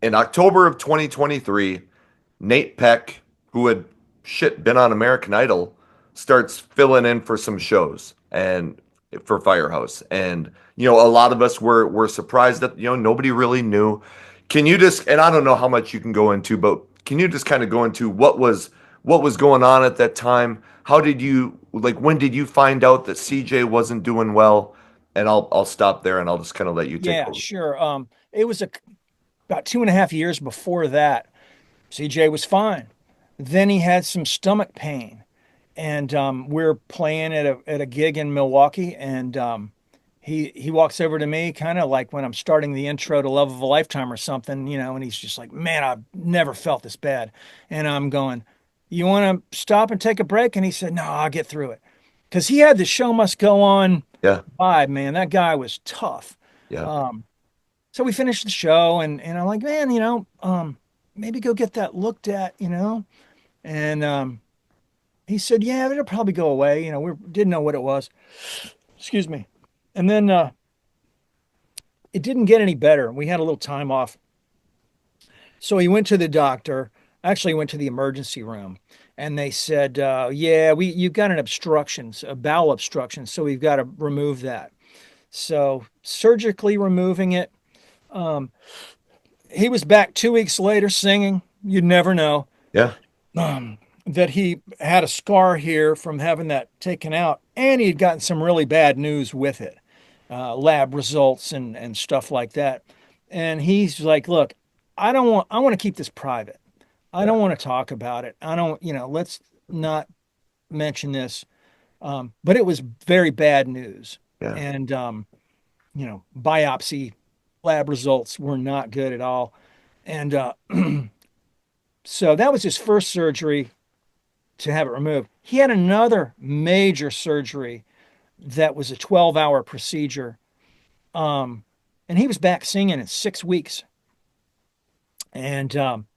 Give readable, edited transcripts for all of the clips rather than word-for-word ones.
In October of 2023, Nate Peck, who had been on American Idol, starts filling in for some shows and for Firehouse. And a lot of us were surprised that nobody really knew. Can you just, and I don't know how much you can go into, but can you just kind of go into what was going on at that time? How did you like when did you find out that CJ wasn't doing well? And I'll stop there and I'll just kind of let you take Yeah, over. sure. It was about 2.5 years before that. CJ was fine. Then he had some stomach pain, and we're playing at a gig in Milwaukee, and he walks over to me, kind of like when I'm starting the intro to Love of a Lifetime or something, and he's just like, "Man, I've never felt this bad," and I'm going, "You want to stop and take a break?" And he said, "No, I'll get through it," because he had the show must go on Yeah, vibe. Man, that guy was tough. yeah, Um, so we finished the show, and I'm like, "Man, maybe go get that looked at." And he said, "Yeah, it'll probably go away." We didn't know what it was. Excuse me. And then it didn't get any better. We had a little time off. So he went to the doctor, actually went to the emergency room, and they said, "Yeah, you've got an obstruction, a bowel obstruction, so we've got to remove that." So surgically removing it. Um, he was back 2 weeks later singing. You'd never know. yeah. That he had a scar here from having that taken out, and he had gotten some really bad news with it, lab results and stuff like that. And he's like, "Look, I want to keep this private. I Yeah. don't want to talk about it. I don't, let's not mention this." But it was very bad news, Yeah. and biopsy lab results were not good at all, and so that was his first surgery to have it removed. He had another major surgery that was a 12-hour procedure. Um, and he was back singing in 6 weeks. And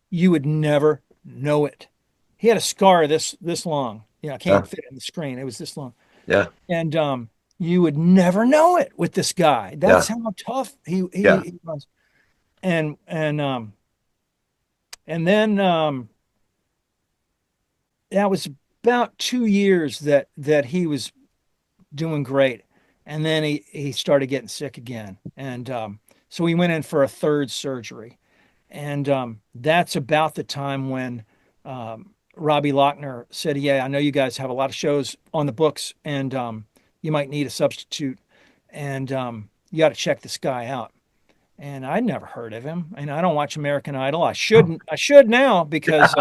you would never know it. He had a scar this long. I Yeah. can't fit it in the screen. It was this long. Yeah. And you would never know it with this guy. That's Yeah. how tough he he, Yeah. he was. And then that was about 2 years that he was doing great. And then he started getting sick again. And so he went in for a third surgery. And that's about the time when Robbie Lochner said, "Yeah, I know you guys have a lot of shows on the books, and you might need a substitute. And you got to check this guy out." And I'd never heard of him. And I don't watch American Idol. I shouldn't. I should now because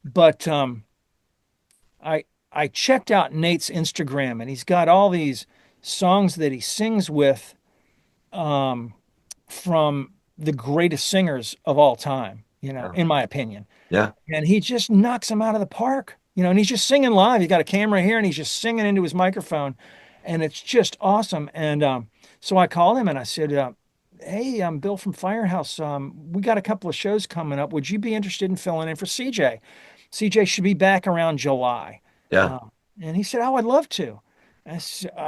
But I I checked out Nate's Instagram, and he's got all these songs that he sings with um, from the greatest singers of all time, Yeah. in my opinion. Yeah. And he just knocks them out of the park, and he's just singing live. He's got a camera here, and he's just singing into his microphone, and it's just awesome. And so I called him and I said, "Hey, I'm Bill from Firehouse. We got a couple of shows coming up. Would you be interested in filling in for CJ? CJ should be back around July." Yeah. Uh, and he said, "Oh, I'd love to." I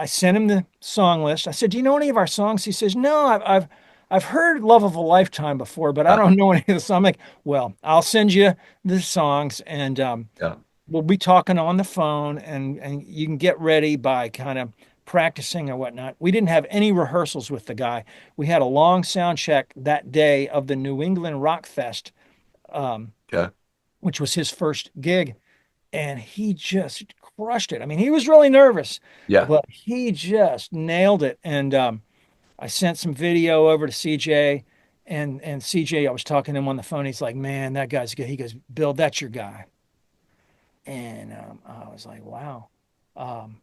sent him the song list. I said, "Do you know any of our songs?" He says, "No, I've heard Love of a Lifetime before, but I Yeah. don't know any of the songs." I'm like, "Well, I'll send you the songs, and Yeah. we'll be talking on the phone, and you can get ready by kind of practicing or whatnot." We didn't have any rehearsals with the guy. We had a long sound check that day of the New England Rock Fest, um, Okay. which was his first gig, and he just crushed it. I mean, he was really nervous, Yeah. but he just nailed it. And I sent some video over to CJ, and CJ, I was talking to him on the phone. He's like, "Man, that guy's good." He goes, "Bill, that's your guy." And I was like, "Wow." Um,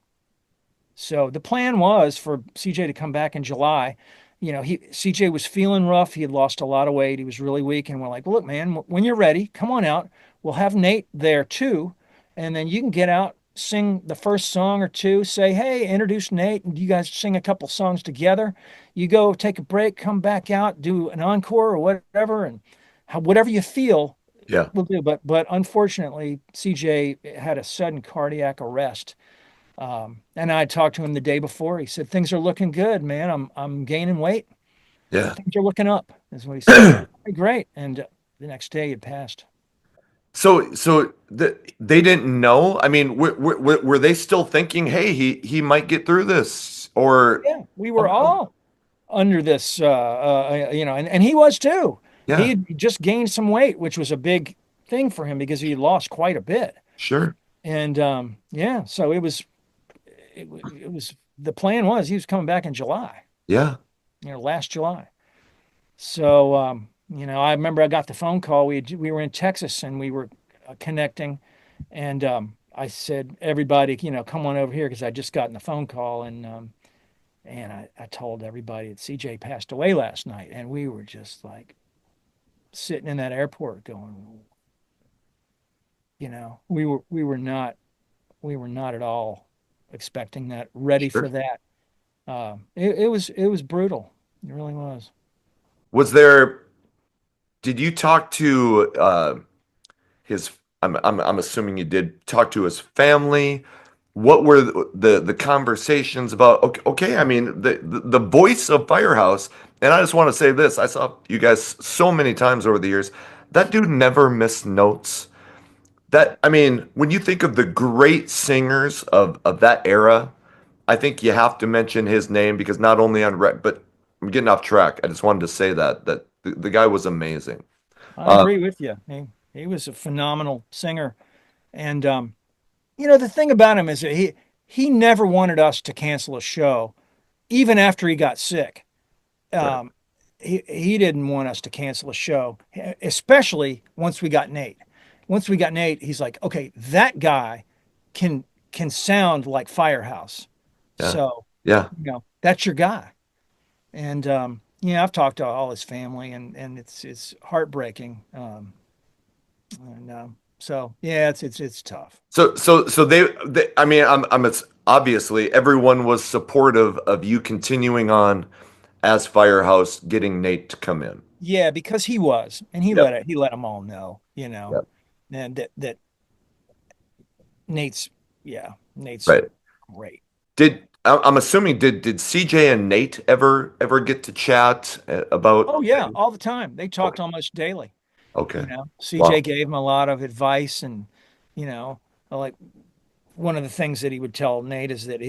so the plan was for CJ to come back in July. CJ was feeling rough. He had lost a lot of weight. He was really weak. And we're like, "Well, look, man, when you're ready, come on out. We'll have Nate there too. And then you can get out, sing the first song or two, say, hey, introduce Nate, and you guys sing a couple songs together. You go take a break, come back out, do an encore or whatever, and whatever you feel, Yeah. we'll do." But unfortunately, CJ had a sudden cardiac arrest. And I talked to him the day before. He said, "Things are looking good, man. I'm gaining weight." Yeah. Things are looking up, is what he said. "Hey, great." And the next day it passed. They didn't know. I mean, were they still thinking, "Hey, he might get through this," or Yeah, we oh were no, all under this, and he was too. He yeah, had just gained some weight, which was a big thing for him because he lost quite a bit. sure, And yeah, so it was the plan was he was coming back in July, yeah, last July. So I remember I got the phone call. We were in Texas and we were connecting, and I said, everybody, come on over here because I just gotten the phone call, and I told everybody that CJ passed away last night, and we were just like sitting in that airport going, we were not at all expecting that, ready for sure. that. It was brutal. It really was. Was there? Did you talk to his? I'm assuming you did talk to his family. What were the conversations about? Okay, okay, I mean the voice of Firehouse, and I just want to say this: I saw you guys so many times over the years. That dude never missed notes. That I mean, when you think of the great singers of that era, I think you have to mention his name because not only on rec, but I'm getting off track. I just wanted to say that the guy was amazing. I Uh, agree with you. He was a phenomenal singer, and the thing about him is that he never wanted us to cancel a show, even after he got sick. right. Um, he didn't want us to cancel a show, especially once we got Nate. Once we got Nate, he's like, okay, that guy can can sound like Firehouse. Yeah. So, Yeah. that's your guy. And yeah, I've talked to all his family, and it's heartbreaking. And so yeah, it's tough. So they I mean, it's obviously everyone was supportive of you continuing on as Firehouse, getting Nate to come in. Yeah, because he was, and Yep. he let them all know, Yep. and that Nate's, yeah, Nate's Right. great. I'm assuming did CJ and Nate ever get to chat about? Oh yeah, all the time. They talked Okay. almost daily. Okay. CJ Wow. gave him a lot of advice, and you know, like one of the things that he would tell Nate is that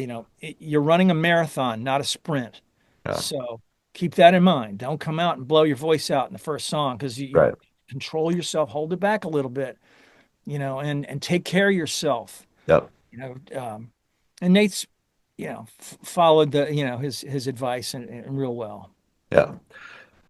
you're running a marathon, not a sprint. Yeah. So keep that in mind. Don't come out and blow your voice out in the first song because Right. control yourself, hold it back a little bit, and take care of yourself. Yep. You know, and Nate's, followed his advice and real well. Yeah.